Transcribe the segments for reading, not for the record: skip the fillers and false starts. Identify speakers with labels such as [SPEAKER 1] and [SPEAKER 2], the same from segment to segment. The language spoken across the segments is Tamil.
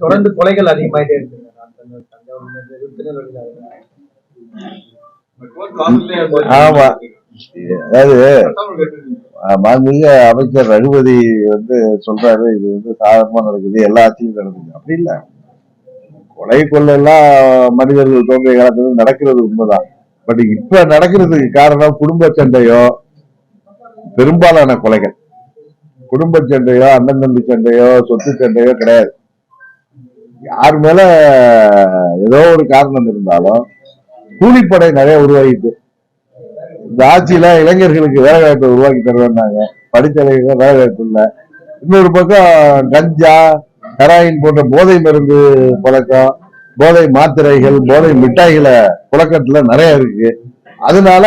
[SPEAKER 1] தொடர்ந்து கொலைகள் அதிகமாயிட்டே இருக்கு.
[SPEAKER 2] ஆமா, அதாவது மாண்புமிகு அமைச்சர் ரகுபதி சொல்றாரு, இது சாதாரணமா நடக்குது, எல்லா ஆட்சியும் நடக்குது. அப்படி இல்ல, கொலை கொள்ளெல்லாம் மனிதர்கள் தோன்றிய காலத்துல நடக்கிறது உண்மைதான். பட் இப்ப நடக்கிறதுக்கு காரணம் குடும்ப சண்டையோ, பெரும்பாலான கொலைகள் குடும்ப சண்டையோ, அண்ணன் தம்பி சண்டையோ, சொத்து சண்டையோ கிடையாது. யார் மேல ஏதோ ஒரு காரணம் இருந்தாலும் கூலிப்படை நிறைய உருவாகிட்டு, இந்த ஆட்சியில இளைஞர்களுக்கு வேலை வாய்ப்பை உருவாக்கி தருவாங்க, படித்தவர்களுக்கு வேலை வாய்ப்பு இல்லை. இன்னொரு பக்கம் கஞ்சா, ஹெராயின் போன்ற போதை மருந்து பழக்கம், போதை மாத்திரைகள், போதை மிட்டாய்களை புழக்கத்துல நிறைய இருக்கு. அதனால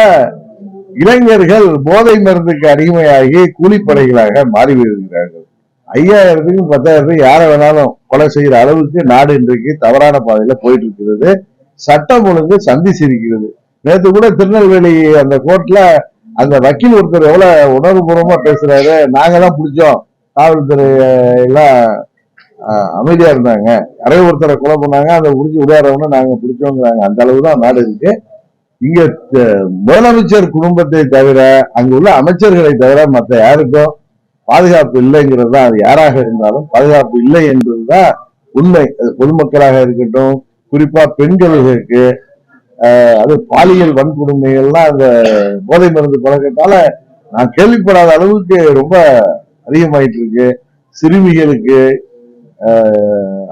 [SPEAKER 2] இளைஞர்கள் போதை மருந்துக்கு அடிமையாகி கூலிப்படைகளாக மாறி வருகிறார்கள். 5000க்கும் 10,000 யாரை வேணாலும் கொலை செய்யற அளவுக்கு நாடு இன்றைக்கு தவறான பாதையில போயிட்டு இருக்கிறது. சட்டம் ஒழுங்கு சந்தி சிரிக்கிறது. நேற்று கூட திருநெல்வேலி அந்த கோர்ட்ல அந்த வக்கீல் ஒருத்தர் எவ்வளவு உணர்வுபூர்வமா பேசுறாரு, நாங்க தான் பிடிச்சோம், காவல்துறை எல்லாம் அமைதியா இருந்தாங்க, நிறைய ஒருத்தரை கொலை பண்ணாங்க, அதை பிடிச்சி விளையாடுறவங்க நாங்க பிடிச்சோங்கிறாங்க. அந்த அளவுதான் நாடு இருக்கு. இங்க முதலமைச்சர் குடும்பத்தை தவிர, அங்குள்ள அமைச்சர்களை தவிர மற்ற யாருக்கும் பாதுகாப்பு இல்லைங்கிறது தான். அது யாராக இருந்தாலும் பாதுகாப்பு இல்லை என்பதுதான் உண்மை. அது பொதுமக்களாக இருக்கட்டும், குறிப்பா பெண்களுக்கு அது பாலியல் வன்கொடுமைகள்லாம் அந்த போதை மருந்து பழக்கத்தால நான் கேள்விப்படாத அளவுக்கு ரொம்ப அதிகமாயிட்டு இருக்கு. சிறுமிகளுக்கு,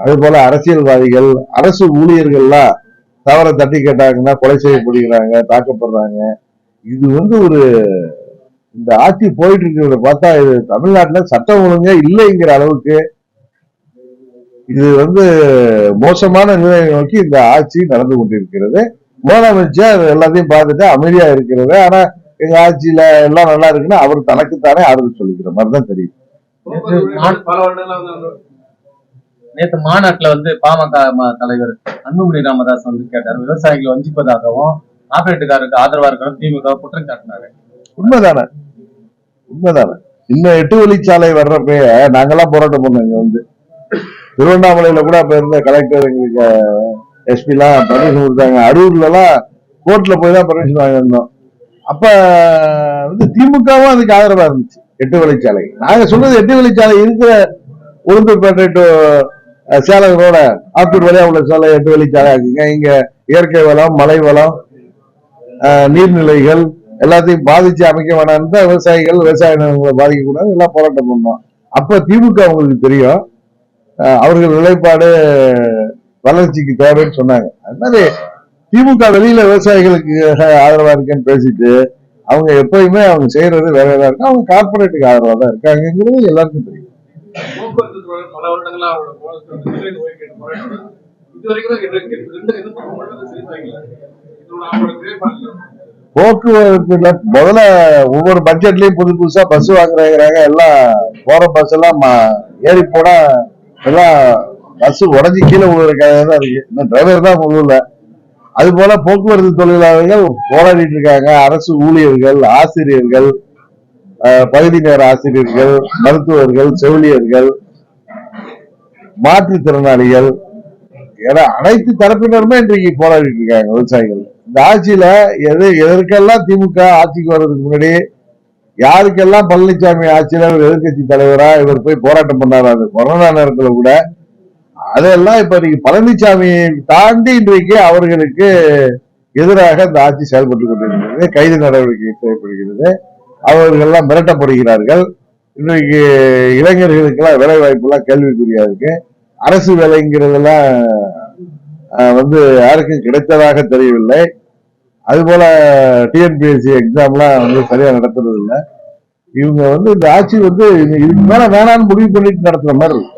[SPEAKER 2] அது போல அரசியல்வாதிகள், அரசு ஊழியர்கள்லாம் தவற தட்டி கேட்டாங்கன்னா கொலை செய்யப்படுகிறாங்க, தாக்கப்படுறாங்க. இது ஒரு இந்த ஆட்சி போயிட்டு இருக்கிறத பார்த்தா இது தமிழ்நாட்டுல சட்டம் ஒழுங்கே இல்லைங்கிற அளவுக்கு இது மோசமான நிலையை நோக்கி இந்த ஆட்சி நடந்து கொண்டிருக்கிறது. முதலமைச்சர் எல்லாத்தையும் பார்த்துட்டு அமைதியா இருக்கிறது. ஆனா எங்க ஆட்சியில எல்லாம் நல்லா இருக்குன்னா அவர் தனக்குத்தானே ஆறுதல் சொல்லிக்கிற மாதிரிதான் தெரியும்.
[SPEAKER 1] நேற்று மாநாட்டுல பாமக தலைவர் அன்புமணி ராமதாஸ் கேட்டார், விவசாயிகளை வஞ்சிப்பதாகவும் ஆபரேட்டுக்காரருக்கு ஆதரவா இருக்கணும் திமுக குற்றம் சாட்டினாரு.
[SPEAKER 2] உண்மைதானே? இன்னும் 8 வழிச்சாலை வர்றப்ப நாங்கெல்லாம் போராட்டம் பண்ணோம். இங்க திருவண்ணாமலையில கூட அப்ப இருந்த கலெக்டர் எங்களுக்கு எஸ்பி எல்லாம் பர்மிஷன் கொடுத்தாங்க. அரூர்ல எல்லாம் கோர்ட்ல போய் தான் பர்மிஷன் வாங்கியிருந்தோம். அப்ப திமுகவும் அதுக்கு ஆதரவா இருந்துச்சு 8 வழிச்சாலை. நாங்க சொன்னது 8 வழிச்சாலை இருக்கிற உளுந்தூர்பேட்டை டு சேலம் ரோட ஆத்தூர் வழியா உள்ள சாலை 8 வழிச்சாலை ஆக்குங்க. இங்க இயற்கை வளம், மலை வளம், நீர்நிலைகள் எல்லாத்தையும் பாதிச்சு அமைக்க வேணாம் தான் விவசாயிகள், விவசாய நிலங்களை பாதிக்க கூடாது எல்லாம் போராட்டம் பண்ணோம். அப்ப திமுக அவங்களுக்கு தெரியும், அவர்கள் நிலைப்பாடு வளர்ச்சிக்கு தேவைன்னு சொன்னாங்க. அது மாதிரி திமுக வெளியில விவசாயிகளுக்கு ஆதரவா இருக்கேன்னு பேசிட்டு அவங்க எப்பயுமே அவங்க செய்யறது வேற ஏதாவது இருக்கு. அவங்க கார்பரேட்டுக்கு ஆதரவா தான் இருக்காங்கிறது எல்லாருக்கும் தெரியும். போக்குவரத்துல முதல்ல ஒவ்வொரு பட்ஜெட்லயும் புது புதுசா பஸ் வாங்குறாங்க. எல்லாம் போற பஸ் எல்லாம் ஏறி போனா எல்லாம் பஸ் உடஞ்சி கீழே விழுறதுக்காக தான் இருக்கு. இன்னும் டிரைவர் தான் முழுல. அது போல போக்குவரத்து தொழிலாளர்கள் போராடிட்டு இருக்காங்க. அரசு ஊழியர்கள், ஆசிரியர்கள், பகுதி நேர ஆசிரியர்கள், மருத்துவர்கள், செவிலியர்கள், மாற்றுத்திறனாளிகள் என அனைத்து தரப்பினருமே இன்றைக்கு போராடிட்டு இருக்காங்க. விவசாயிகள் இந்த ஆட்சியில எதற்கெல்லாம் திமுக ஆட்சிக்கு வர்றதுக்கு முன்னாடி யாருக்கெல்லாம் பழனிசாமி ஆட்சியில எதிர்கட்சி தலைவரா இவர் போய் போராட்டம் பண்ணாரு அந்த கொரோனா நேரத்துல கூட, அதெல்லாம் இப்ப இன்னைக்கு பழனிசாமியை தாண்டி இன்றைக்கு அவர்களுக்கு எதிராக இந்த ஆட்சி செயல்பட்டு கொண்டிருக்கிறது. கைது நடவடிக்கை செய்யப்படுகிறது. அவர்கள் எல்லாம் மிரட்டப்படுகிறார்கள். இன்றைக்கு இளைஞர்களுக்கெல்லாம் வேலை வாய்ப்பு எல்லாம் கேள்விக்குறியா இருக்கு. அரசு வேலைங்கிறதெல்லாம் யாருக்கும் கிடைத்ததாக தெரியவில்லை. அதுபோல டிஎன்பிஎஸ்சி எக்ஸாம்லாம் சரியா நடத்துறது இல்லை. இவங்க இந்த ஆட்சி இதுக்கு மேல வேணான்னு முடிவு பண்ணிட்டு நடத்துற மாதிரி இருக்கு.